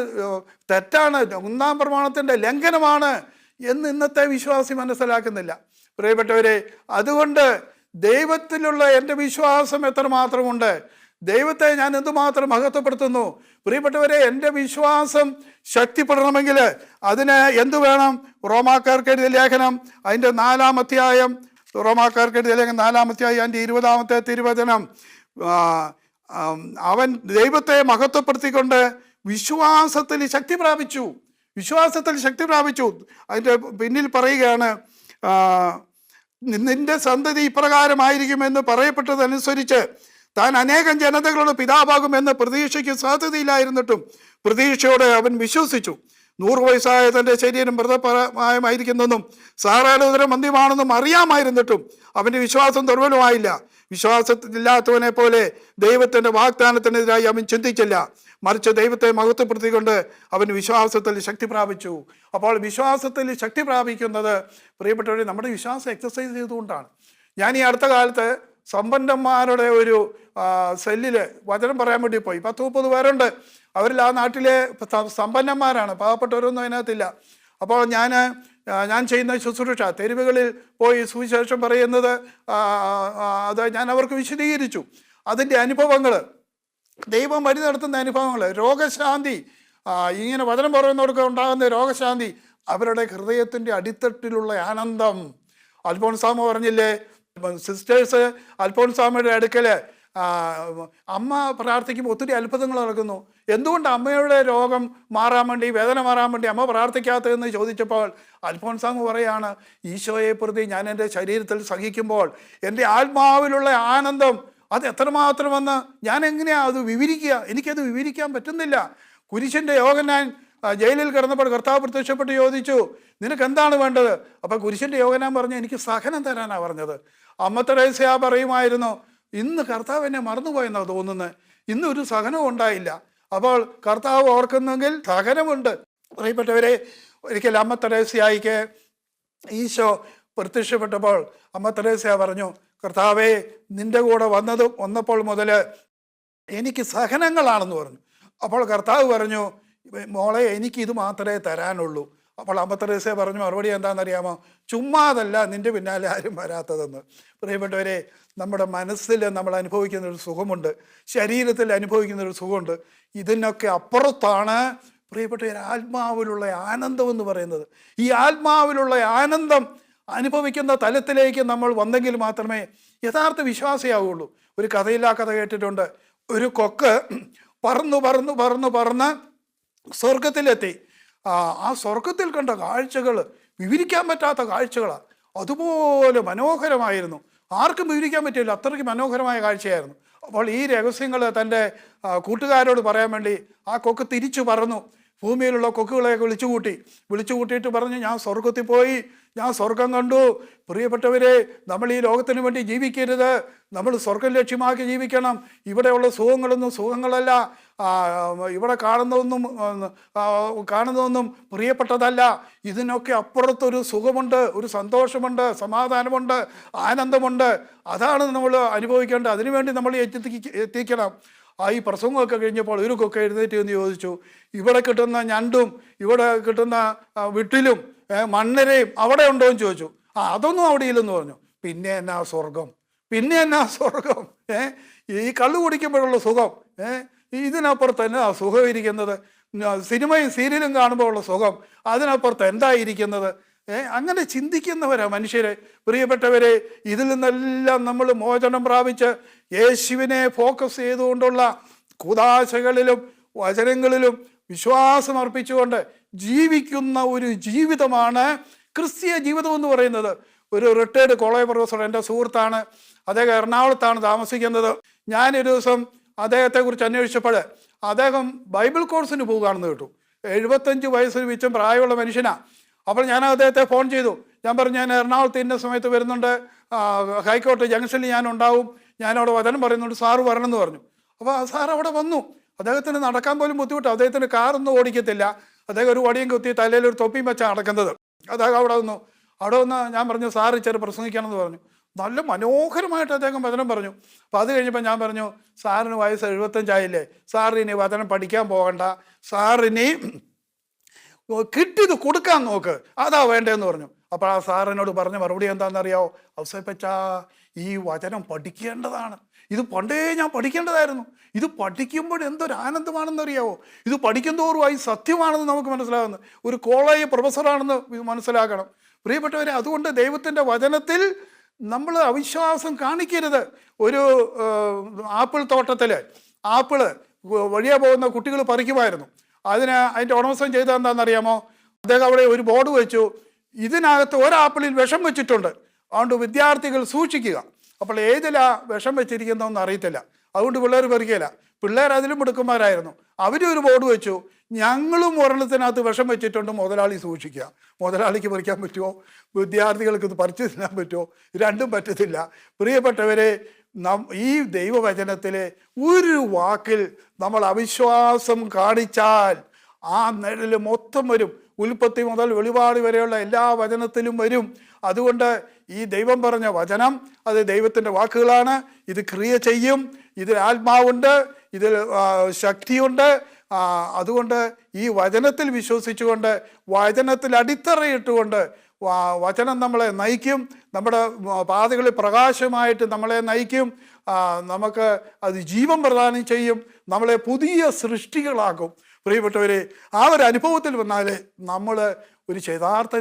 തെറ്റാണ്, 1-ാം പ്രമാണത്തിൻ്റെ ലംഘനമാണ് എന്ന് ഇന്നത്തെ വിശ്വാസി മനസ്സിലാക്കുന്നില്ല. പ്രിയപ്പെട്ടവരെ, അതുകൊണ്ട് ദൈവത്തിലുള്ള എൻ്റെ വിശ്വാസം എത്രമാത്രമുണ്ട്, ദൈവത്തെ ഞാൻ എന്തുമാത്രം മഹത്വപ്പെടുത്തുന്നു. പ്രിയപ്പെട്ടവരെ, എൻ്റെ വിശ്വാസം ശക്തിപ്പെടണമെങ്കിൽ അതിന് എന്തു വേണം? റോമാക്കാർക്ക് എഴുതിയ ലേഖനം അതിൻ്റെ 4-ാം അധ്യായം, റോമാക്കാർക്ക് എഴുതിയ ലേഖനം 4-ാം അധ്യായം അതിൻ്റെ 20-ാമത്തെ തിരുവചനം, അവൻ ദൈവത്തെ മഹത്വപ്പെടുത്തിക്കൊണ്ട് വിശ്വാസത്തിൽ ശക്തി പ്രാപിച്ചു. അതിൻ്റെ പിന്നിൽ പറയുകയാണ്, നിന്റെ സന്തതി ഇപ്രകാരമായിരിക്കുമെന്ന് പറയപ്പെട്ടതനുസരിച്ച് താൻ അനേകം ജനതകളുടെ പിതാവാകുമെന്ന് പ്രതീക്ഷയ്ക്ക് സാധ്യതയില്ലായിരുന്നിട്ടും പ്രതീക്ഷയോടെ അവൻ വിശ്വസിച്ചു. 100 വയസ്സായ തൻ്റെ ശരീരം മൃതപ്രായമായിരിക്കുന്നെന്നും സാറായുടെ ഉദരം മന്ദിയമാണെന്നും അറിയാമായിരുന്നിട്ടും അവൻ്റെ വിശ്വാസം ദുർബലമായില്ല. വിശ്വാസത്തിലില്ലാത്തവനെ പോലെ ദൈവത്തിൻ്റെ വാഗ്ദാനത്തിനെതിരായി അവൻ ചിന്തിച്ചില്ല, മറിച്ച് ദൈവത്തെ മഹത്വപ്പെടുത്തിക്കൊണ്ട് അവൻ വിശ്വാസത്തിൽ ശക്തി പ്രാപിച്ചു. അപ്പോൾ വിശ്വാസത്തിൽ ശക്തി പ്രാപിക്കുന്നത് പ്രിയപ്പെട്ടവരെ നമ്മുടെ വിശ്വാസം എക്സസൈസ് ചെയ്തുകൊണ്ടാണ്. ഞാൻ ഈ അടുത്ത കാലത്ത് സമ്പന്നന്മാരുടെ ഒരു സെല്ലിൽ വചനം പറയാൻ വേണ്ടി പോയി. 10-30 പേരുണ്ട്. അവരിൽ ആ നാട്ടിലെ സമ്പന്നന്മാരാണ്, പാവപ്പെട്ടവരൊന്നും അതിനകത്തില്ല. അപ്പോൾ ഞാൻ ചെയ്യുന്ന ശുശ്രൂഷ തെരുവുകളിൽ പോയി സുവിശേഷം പറയുന്നത് അത് ഞാൻ അവർക്ക് വിശദീകരിച്ചു. അതിൻ്റെ അനുഭവങ്ങൾ, ദൈവം വഴി നടത്തുന്ന അനുഭവങ്ങൾ, രോഗശാന്തി, ഇങ്ങനെ വചനം പറയുന്നവർക്ക് ഉണ്ടാകുന്ന രോഗശാന്തി, അവരുടെ ഹൃദയത്തിൻ്റെ അടിത്തട്ടിലുള്ള ആനന്ദം. അൽഫോൻസാമ പറഞ്ഞില്ലേ, സിസ്റ്റേഴ്സ് അൽഫോൻസാമയുടെ അടുക്കൽ അമ്മ പ്രാർത്ഥിക്കുമ്പോൾ ഒത്തിരി അത്ഭുതങ്ങൾ നടക്കുന്നു. എന്തുകൊണ്ട് അമ്മയുടെ രോഗം മാറാൻ വേണ്ടി, വേദന മാറാൻ വേണ്ടി അമ്മ പ്രാർത്ഥിക്കാത്തതെന്ന് ചോദിച്ചപ്പോൾ അൽഫോൻസാമ പറയാണ്, ഈശോയെ പ്രതി ഞാൻ എൻ്റെ ശരീരത്തിൽ സഹിക്കുമ്പോൾ എൻ്റെ ആത്മാവിലുള്ള ആനന്ദം അത് എത്രമാത്രമെന്ന് ഞാൻ എങ്ങനെയാണ് അത് വിവരിക്കുക? എനിക്കത് വിവരിക്കാൻ പറ്റുന്നില്ല. കുരിശിൻ്റെ യോഹന്നാൻ ജയിലിൽ കിടന്നപ്പോൾ കർത്താവ് പ്രത്യക്ഷപ്പെട്ട് ചോദിച്ചു, നിനക്ക് എന്താണ് വേണ്ടത്? അപ്പം കുരിശിൻ്റെ യോഹന്നാൻ പറഞ്ഞു, എനിക്ക് സഹനം തരാനാണ് പറഞ്ഞത്. അമ്മ തെരേസ്യ പറയുമായിരുന്നു, ഇന്ന് കർത്താവ് എന്നെ മറന്നുപോയെന്നാണ് തോന്നുന്നത്, ഇന്നൊരു സഹനവും ഉണ്ടായില്ല. അപ്പോൾ കർത്താവ് ഓർക്കുന്നെങ്കിൽ സഹനമുണ്ട്. പ്രിയപ്പെട്ടവരെ, ഒരിക്കൽ അമ്മ തെരേസ്യയ്ക്ക് ഈശോ പ്രത്യക്ഷപ്പെട്ടപ്പോൾ അമ്മ തെരേസ്യ പറഞ്ഞു, കർത്താവേ, നിൻ്റെ കൂടെ വന്നപ്പോൾ മുതൽ എനിക്ക് സഹനങ്ങളാണെന്ന് പറഞ്ഞു. അപ്പോൾ കർത്താവ് പറഞ്ഞു, മോളെ, എനിക്കിത് മാത്രമേ തരാനുള്ളൂ. അപ്പോൾ അമ്മ തെരേസ്യ പറഞ്ഞു മറുപടി എന്താണെന്നറിയാമോ? ചുമ്മാതല്ല നിൻ്റെ പിന്നാലെ ആരും വരാത്തതെന്ന്. പ്രിയപ്പെട്ടവരെ, നമ്മുടെ മനസ്സിൽ നമ്മൾ അനുഭവിക്കുന്നൊരു സുഖമുണ്ട്, ശരീരത്തിൽ അനുഭവിക്കുന്നൊരു സുഖമുണ്ട്. ഇതിനൊക്കെ അപ്പുറത്താണ് പ്രിയപ്പെട്ടവർ ആത്മാവിലുള്ള ആനന്ദം എന്ന് പറയുന്നത്. ഈ ആത്മാവിലുള്ള ആനന്ദം അനുഭവിക്കുന്ന തലത്തിലേക്ക് നമ്മൾ വന്നെങ്കിൽ മാത്രമേ യഥാർത്ഥ വിശ്വാസിയാവുള്ളൂ. ഒരു കഥയില്ലാ കഥ കേട്ടിട്ടുണ്ട്. ഒരു കൊക്ക് പറന്ന് സ്വർഗത്തിലെത്തി. ആ സ്വർഗത്തിൽ കണ്ട കാഴ്ചകൾ വിവരിക്കാൻ പറ്റാത്ത കാഴ്ചകളാണ്. അതുപോലെ മനോഹരമായിരുന്നു, ആർക്കും വിവരിക്കാൻ പറ്റില്ല, അത്രയ്ക്ക് മനോഹരമായ കാഴ്ചയായിരുന്നു. അപ്പോൾ ഈ രഹസ്യങ്ങൾ തൻ്റെ കൂട്ടുകാരോട് പറയാൻ വേണ്ടി ആ കൊക്ക് തിരിച്ചു പറന്നു. ഭൂമിയിലുള്ള കൊക്കുകളെയൊക്കെ വിളിച്ചു കൂട്ടിയിട്ട് പറഞ്ഞു, ഞാൻ സ്വർഗത്തിൽ പോയി, ഞാൻ സ്വർഗം കണ്ടു. പ്രിയപ്പെട്ടവരെ, നമ്മൾ ഈ ലോകത്തിന് വേണ്ടി ജീവിക്കരുത്, നമ്മൾ സ്വർഗം ലക്ഷ്യമാക്കി ജീവിക്കണം. ഇവിടെയുള്ള സുഖങ്ങളൊന്നും സുഖങ്ങളല്ല, ഇവിടെ കാണുന്നതൊന്നും പ്രിയപ്പെട്ടതല്ല. ഇതിനൊക്കെ അപ്പുറത്തൊരു സുഖമുണ്ട്, ഒരു സന്തോഷമുണ്ട്, സമാധാനമുണ്ട്, ആനന്ദമുണ്ട്. അതാണ് നമ്മൾ അനുഭവിക്കേണ്ടത്. അതിനുവേണ്ടി നമ്മൾ എത്തിക്കണം. ഈ പ്രസംഗമൊക്കെ കഴിഞ്ഞപ്പോൾ ഒരു കൊക്ക എഴുന്നേറ്റ് എന്ന് ചോദിച്ചു, ഇവിടെ കിട്ടുന്ന ഞണ്ടും ഇവിടെ കിട്ടുന്ന വിട്ടിലും മണ്ണരയും അവിടെ ഉണ്ടോ എന്ന് ചോദിച്ചു. അതൊന്നും അവിടെ ഇല്ലെന്ന് പറഞ്ഞു. പിന്നെ എന്നാ സ്വർഗം? ഈ കള്ളു കുടിക്കുമ്പോഴുള്ള സുഖം, ഇതിനപ്പുറത്ത് എന്നാ സുഖം ഇരിക്കുന്നത്? സിനിമയും സീരിയലും കാണുമ്പോൾ ഉള്ള സുഖം, അതിനപ്പുറത്ത് എന്തായിരിക്കുന്നത്? അങ്ങനെ ചിന്തിക്കുന്നവരാ മനുഷ്യരെ. പ്രിയപ്പെട്ടവരെ, ഇതിൽ നിന്നെല്ലാം നമ്മൾ മോചനം പ്രാപിച്ച് യേശുവിനെ ഫോക്കസ് ചെയ്തുകൊണ്ടുള്ള കുദാശകളിലും വചനങ്ങളിലും വിശ്വാസം അർപ്പിച്ചുകൊണ്ട് ജീവിക്കുന്ന ഒരു ജീവിതമാണ് ക്രിസ്തീയ ജീവിതം എന്ന് പറയുന്നത്. ഒരു റിട്ടയർഡ് കോളേജ് പ്രൊഫസർ, എൻ്റെ സുഹൃത്താണ്, അദ്ദേഹം എറണാകുളത്താണ് താമസിക്കുന്നത്. ഞാനൊരു ദിവസം അദ്ദേഹത്തെക്കുറിച്ച് അന്വേഷിച്ചപ്പോൾ അദ്ദേഹം ബൈബിൾ കോഴ്സിന് പോകുകയാണെന്ന് കേട്ടു. 75 വയസ്സിന് മിച്ചം പ്രായമുള്ള മനുഷ്യനാണ്. അപ്പോൾ ഞാൻ അദ്ദേഹത്തെ ഫോൺ ചെയ്തു. ഞാൻ പറഞ്ഞു, ഞാൻ എറണാകുളത്ത് ഇന്ന സമയത്ത് വരുന്നുണ്ട്, ഹൈക്കോർട്ട് ജംഗ്ഷനിൽ ഞാൻ ഉണ്ടാവും, ഞാനവിടെ വചനം പറയുന്നുണ്ട്, സാറ് വരണമെന്ന് പറഞ്ഞു. അപ്പോൾ സാർ അവിടെ വന്നു. അദ്ദേഹത്തിന് നടക്കാൻ പോലും ബുദ്ധിമുട്ടാണ്, അദ്ദേഹത്തിന് കാറൊന്നും ഓടിക്കത്തില്ല. അദ്ദേഹം ഒരു വടിയും കുത്തി തലയിൽ ഒരു തൊപ്പിയും വെച്ചാണ് നടക്കുന്നത്. അദ്ദേഹം അവിടെ വന്നു. ഞാൻ പറഞ്ഞു, സാറ് ഇച്ചിരി പ്രസംഗിക്കണമെന്ന് പറഞ്ഞു. നല്ല മനോഹരമായിട്ട് അദ്ദേഹം വചനം പറഞ്ഞു. അപ്പോൾ അത് കഴിഞ്ഞപ്പോൾ ഞാൻ പറഞ്ഞു, സാറിന് വയസ്സ് 75 സാറിനി വചനം പഠിക്കാൻ പോകണ്ട, സാറിനി കിട്ടിയത് കൊടുക്കാൻ നോക്ക്, അതാ വേണ്ടതെന്ന് പറഞ്ഞു. അപ്പോൾ ആ സാറിനോട് പറഞ്ഞ മറുപടി എന്താണെന്നറിയാമോ? ഔസേപ്പച്ചാ, ഈ വചനം പഠിക്കേണ്ടതാണ്, ഇത് പണ്ടേ ഞാൻ പഠിക്കേണ്ടതായിരുന്നു. ഇത് പഠിക്കുമ്പോൾ എന്തൊരു ആനന്ദമാണെന്നറിയാവോ? ഇത് പഠിക്കുന്തോറുമായി സത്യമാണെന്ന് നമുക്ക് മനസ്സിലാകുന്നു. ഒരു കോളേജ് പ്രൊഫസറാണെന്ന് മനസ്സിലാക്കണം. പ്രിയപ്പെട്ടവരെ, അതുകൊണ്ട് ദൈവത്തിൻ്റെ വചനത്തിൽ നമ്മൾ അവിശ്വാസം കാണിക്കരുത്. ഒരു ആപ്പിൾ തോട്ടത്തിൽ ആപ്പിള് വഴിയെ പോകുന്ന കുട്ടികൾ പറിക്കുമായിരുന്നു. അതിൻ്റെ ഉടമസ്ഥൻ ചെയ്തത് എന്താണെന്നറിയാമോ? അദ്ദേഹം അവിടെ ഒരു ബോർഡ് വെച്ചു, ഇതിനകത്ത് ഒരാപ്പിളിൽ വിഷം വെച്ചിട്ടുണ്ട്, അതുകൊണ്ട് വിദ്യാർത്ഥികൾ സൂക്ഷിക്കുക. അപ്പോൾ ഏതിലാ വിഷം വെച്ചിരിക്കുന്നതെന്ന് അറിയത്തില്ല, അതുകൊണ്ട് പിള്ളേർ പറിക്കില്ല. പിള്ളേർ അതിലും മിടുക്കന്മാരായിരുന്നു. അവരും ഒരു ബോർഡ് വെച്ചു, ഞങ്ങളും ഒരെണ്ണത്തിനകത്ത് വിഷം വെച്ചിട്ടുണ്ട്, മുതലാളി സൂക്ഷിക്കുക. മുതലാളിക്ക് പറിക്കാൻ പറ്റുമോ? വിദ്യാർത്ഥികൾക്ക് ഇത് പറിച്ചു തിന്നാൻ പറ്റുമോ? രണ്ടും പറ്റത്തില്ല. പ്രിയപ്പെട്ടവരെ, ഈ ദൈവവചനത്തിലെ ഒരു വാക്കിൽ നമ്മൾ അവിശ്വാസം കാണിച്ചാൽ ആ നിഴൽ മൊത്തം വരും. ഉൽപ്പത്തി മുതൽ വെളിപാട് വരെയുള്ള എല്ലാ വചനത്തിലും വരും. അതുകൊണ്ട് ഈ ദൈവം പറഞ്ഞ വചനം അത് ദൈവത്തിൻ്റെ വാക്കുകളാണ്. ഇത് ക്രിയ ചെയ്യും, ഇതിൽ ആത്മാവുണ്ട്, ഇതിൽ ശക്തിയുണ്ട്. അതുകൊണ്ട് ഈ വചനത്തിൽ വിശ്വസിച്ചുകൊണ്ട്, വചനത്തിൽ അടിത്തറയിട്ടുകൊണ്ട് വചനം നമ്മളെ നയിക്കും, നമ്മുടെ പാതകളിൽ പ്രകാശമായിട്ട് നമ്മളെ നയിക്കും. നമുക്ക് അത് ജീവൻ പ്രദാനം ചെയ്യും, നമ്മളെ പുതിയ സൃഷ്ടികളാക്കും. പ്രിയപ്പെട്ടവരെ, ആ ഒരു അനുഭവത്തിൽ വന്നാൽ നമ്മൾ ഒരു യഥാർത്ഥ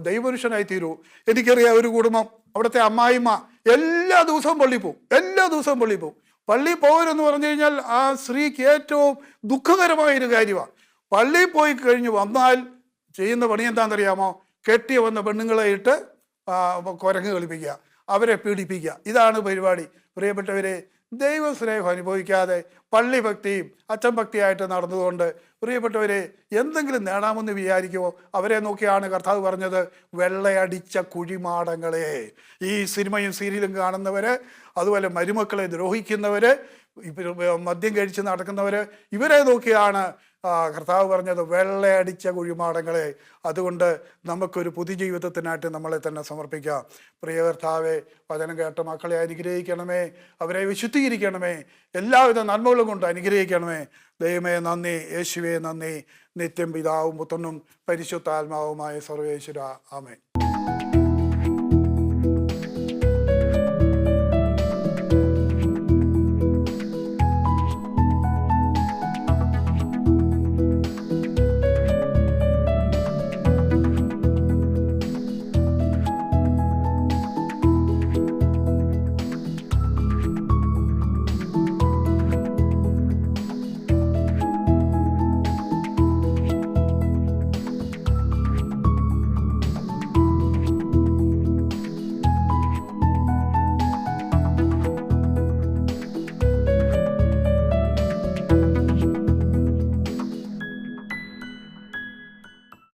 ദൈവപുരുഷനായി തീരൂ. എനിക്കറിയാം ഒരു കുടുംബം, അവിടുത്തെ അമ്മായിമ്മ എല്ലാ ദിവസവും പള്ളി പോവും. പള്ളി പോകരുതെന്ന് പറഞ്ഞു കഴിഞ്ഞാൽ ആ സ്ത്രീക്ക് ഏറ്റവും ദുഃഖകരമായൊരു കാര്യമാണ്. പള്ളിയിൽ പോയി കഴിഞ്ഞ് വന്നാൽ ചെയ്യുന്ന പണി എന്താണെന്നറിയാമോ? കെട്ടി വന്ന പെണ്ണുങ്ങളെ ഇട്ട് കുരങ്ങ് കളിപ്പിക്കുക, അവരെ പീഡിപ്പിക്കുക. ഇതാണ് പരിപാടി. പ്രിയപ്പെട്ടവരെ, ദൈവസ്നേഹം അനുഭവിക്കാതെ പള്ളി ഭക്തിയും അച്ഛൻ ഭക്തിയായിട്ട് നടന്നുകൊണ്ട് പ്രിയപ്പെട്ടവരെ എന്തെങ്കിലും നേടാമെന്ന് വിചാരിക്കുമോ? അവരെ നോക്കിയാണ് കർത്താവ് പറഞ്ഞത്, വെള്ളയടിച്ച കുഴിമാടങ്ങളെ. ഈ സിനിമയും സീരിയലും കാണുന്നവര്, അതുപോലെ മരുമക്കളെ ദ്രോഹിക്കുന്നവര്, മദ്യം കഴിച്ച് നടക്കുന്നവര്, ഇവരെ നോക്കിയാണ് കർത്താവ് പറഞ്ഞത്, വെള്ളയടിച്ച കുഴിമാടങ്ങളെ. അതുകൊണ്ട് നമുക്കൊരു പുതുജീവിതത്തിനായിട്ട് നമ്മളെ തന്നെ സമർപ്പിക്കാം. പ്രിയ കർത്താവെ, വചനം കേട്ട മക്കളെ അനുഗ്രഹിക്കണമേ, അവരെ വിശുദ്ധീകരിക്കണമേ, എല്ലാവിധ നന്മകളും കൊണ്ട് അനുഗ്രഹിക്കണമേ. ദൈവമേ നന്ദി, യേശുവേ നന്ദി. നിത്യം പിതാവും പുത്രനും പരിശുദ്ധാത്മാവുമായ സർവേശ്വര. ആമേൻ.